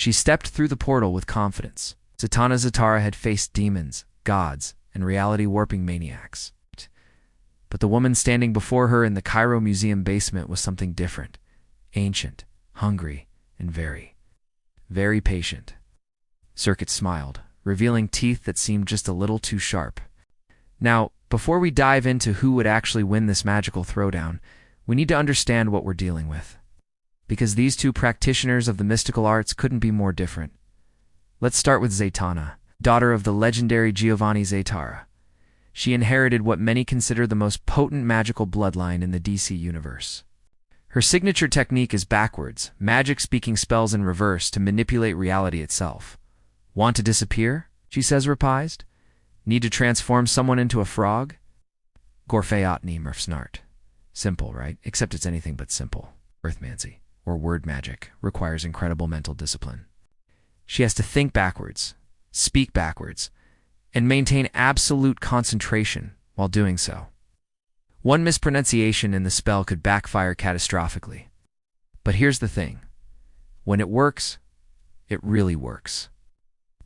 She stepped through the portal with confidence. Zatanna Zatara had faced demons, gods, and reality-warping maniacs. But the woman standing before her in the Cairo Museum basement was something different. Ancient, hungry, and very, very patient. Serket smiled, revealing teeth that seemed just a little too sharp. Now, before we dive into who would actually win this magical throwdown, we need to understand what we're dealing with. Because these two practitioners of the mystical arts couldn't be more different. Let's start with Zatanna, daughter of the legendary Giovanni Zatara. She inherited what many consider the most potent magical bloodline in the DC universe. Her signature technique is backwards, magic speaking spells in reverse to manipulate reality itself. Want to disappear? She says repised. Need to transform someone into a frog? Gorfeotni Murfsnart. Simple, right? Except it's anything but simple. Earthmancy, or word magic, requires incredible mental discipline. She has to think backwards, speak backwards, and maintain absolute concentration while doing so. One mispronunciation in the spell could backfire catastrophically. But here's the thing. When it works, it really works.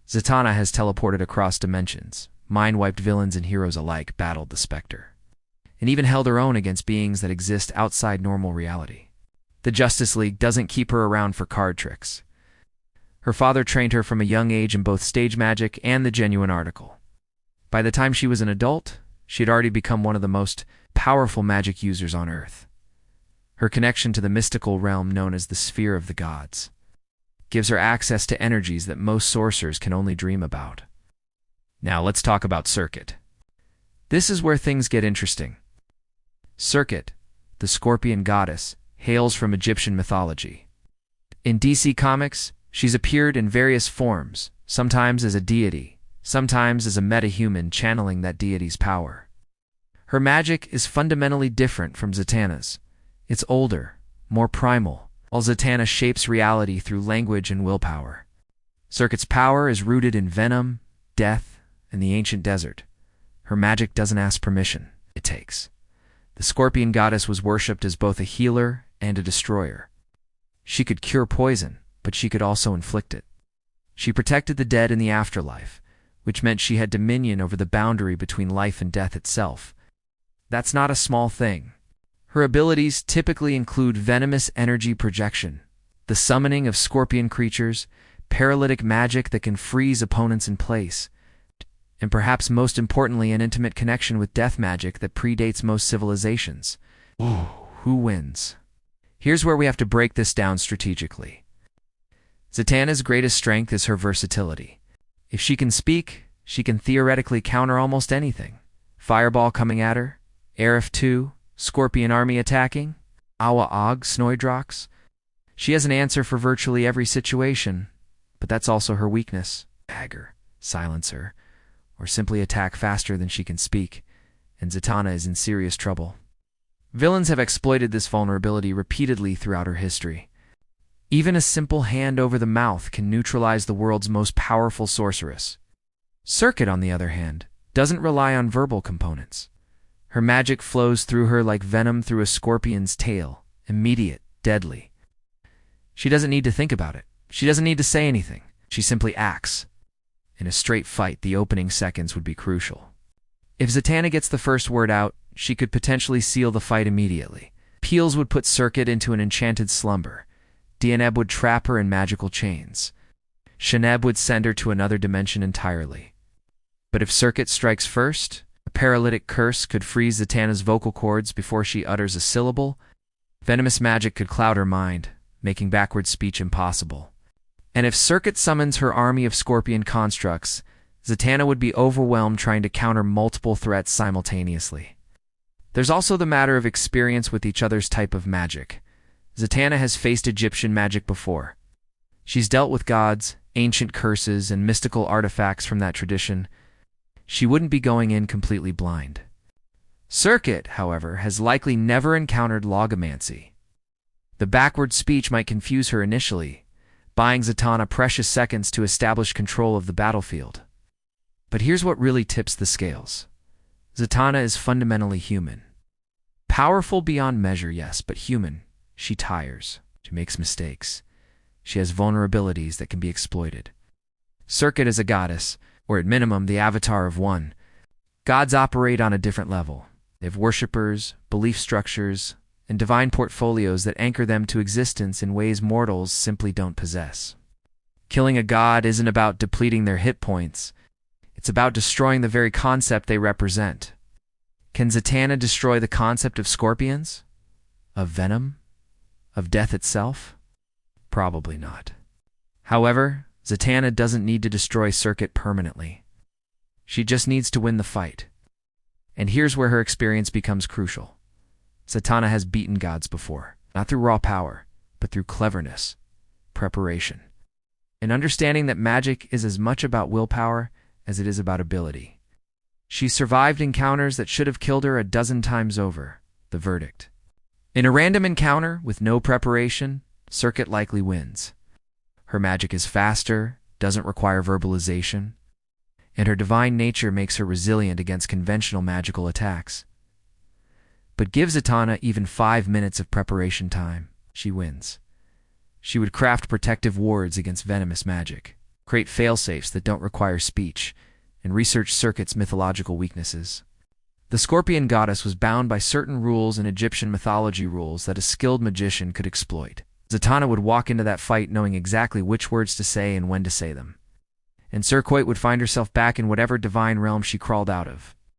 Zatanna has teleported across dimensions, mind-wiped villains and heroes alike, battled the Spectre, and even held her own against beings that exist outside normal reality. The Justice League doesn't keep her around for card tricks. Her father trained her from a young age in both stage magic and the genuine article. By the time she was an adult, she had already become one of the most powerful magic users on Earth. Her connection to the mystical realm known as the Sphere of the Gods gives her access to energies that most sorcerers can only dream about. Now let's talk about Serket. This is where things get interesting. Serket, the scorpion goddess, hails from Egyptian mythology. In DC Comics, she's appeared in various forms, sometimes as a deity, sometimes as a metahuman channeling that deity's power. Her magic is fundamentally different from Zatanna's. It's older, more primal, while Zatanna shapes reality through language and willpower. Serket's power is rooted in venom, death, and the ancient desert. Her magic doesn't ask permission, it takes. The scorpion goddess was worshipped as both a healer and a destroyer. She could cure poison, but she could also inflict it. She protected the dead in the afterlife, which meant she had dominion over the boundary between life and death itself. That's not a small thing. Her abilities typically include venomous energy projection, the summoning of scorpion creatures, paralytic magic that can freeze opponents in place, and perhaps most importantly, an intimate connection with death magic that predates most civilizations. Ooh, who wins? Here's where we have to break this down strategically. Zatanna's greatest strength is her versatility. If she can speak, she can theoretically counter almost anything. Fireball coming at her, Arif 2, Scorpion army attacking, Awa Og, Snoydrox. She has an answer for virtually every situation, but that's also her weakness. Dagger, silence her, or simply attack faster than she can speak, and Zatanna is in serious trouble. Villains have exploited this vulnerability repeatedly throughout her history. Even a simple hand over the mouth can neutralize the world's most powerful sorceress. Serket, on the other hand, doesn't rely on verbal components. Her magic flows through her like venom through a scorpion's tail, immediate, deadly. She doesn't need to think about it. She doesn't need to say anything. She simply acts. In a straight fight, the opening seconds would be crucial. If Zatanna gets the first word out, she could potentially seal the fight immediately. Peels would put Serket into an enchanted slumber. Dianeb would trap her in magical chains. Sheneb would send her to another dimension entirely. But if Serket strikes first, a paralytic curse could freeze Zatanna's vocal cords before she utters a syllable. Venomous magic could cloud her mind, making backward speech impossible. And if Serket summons her army of scorpion constructs, Zatanna would be overwhelmed trying to counter multiple threats simultaneously. There's also the matter of experience with each other's type of magic. Zatanna has faced Egyptian magic before. She's dealt with gods, ancient curses, and mystical artifacts from that tradition. She wouldn't be going in completely blind. Serket, however, has likely never encountered logomancy. The backward speech might confuse her initially, buying Zatanna precious seconds to establish control of the battlefield. But here's what really tips the scales. Zatanna is fundamentally human. Powerful beyond measure, yes, but human. She tires. She makes mistakes. she has vulnerabilities that can be exploited. Serket is a goddess, or at minimum the avatar of one. Gods operate on a different level. They have worshippers, belief structures, and divine portfolios that anchor them to existence in ways mortals simply don't possess. Killing a god isn't about depleting their hit points. It's about destroying the very concept they represent. Can Zatanna destroy the concept of scorpions? Of venom? Of death itself? Probably not. However, Zatanna doesn't need to destroy Serket permanently. She just needs to win the fight. And here's where her experience becomes crucial. Zatanna has beaten gods before, not through raw power, but through cleverness, preparation, and understanding that magic is as much about willpower as it is about ability. She survived encounters that should have killed her a dozen times over. The verdict: in a random encounter with no preparation, Serket likely wins. Her magic is faster, doesn't require verbalization, and her divine nature makes her resilient against conventional magical attacks. But give Zatanna even 5 minutes of preparation time, she wins. She would craft protective wards against venomous magic, create failsafes that don't require speech, and research Serket's mythological weaknesses. The scorpion goddess was bound by certain rules in Egyptian mythology rules that a skilled magician could exploit. Zatanna would walk into that fight knowing exactly which words to say and when to say them. And Serket would find herself back in whatever divine realm she crawled out of,